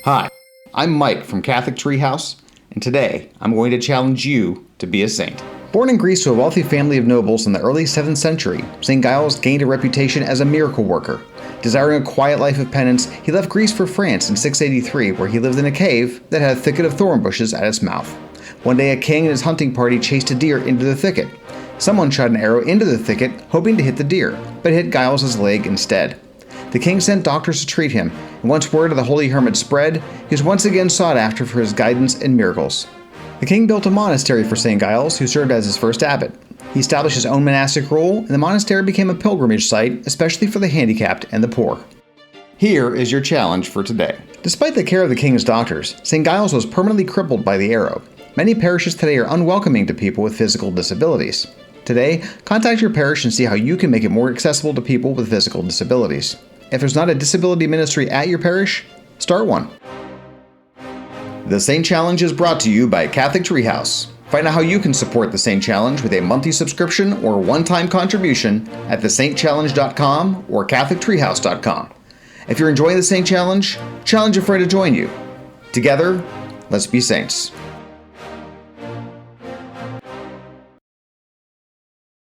Hi, I'm Mike from Catholic Treehouse, and today I'm going to challenge you to be a saint. Born in Greece to a wealthy family of nobles in the early 7th century, St. Giles gained a reputation as a miracle worker. Desiring a quiet life of penance, he left Greece for France in 683, where he lived in a cave that had a thicket of thorn bushes at its mouth. One day, a king and his hunting party chased a deer into the thicket. Someone shot an arrow into the thicket, hoping to hit the deer, but hit Giles' leg instead. The king sent doctors to treat him, and once word of the holy hermit spread, he was once again sought after for his guidance and miracles. The king built a monastery for St. Giles, who served as his first abbot. He established his own monastic rule, and the monastery became a pilgrimage site, especially for the handicapped and the poor. Here is your challenge for today. Despite the care of the king's doctors, St. Giles was permanently crippled by the arrow. Many parishes today are unwelcoming to people with physical disabilities. Today, contact your parish and see how you can make it more accessible to people with physical disabilities. If there's not a disability ministry at your parish, start one. The Saint Challenge is brought to you by Catholic Treehouse. Find out how you can support the Saint Challenge with a monthly subscription or one-time contribution at thesaintchallenge.com or catholictreehouse.com. If you're enjoying the Saint Challenge, challenge a friend to join you. Together, let's be saints.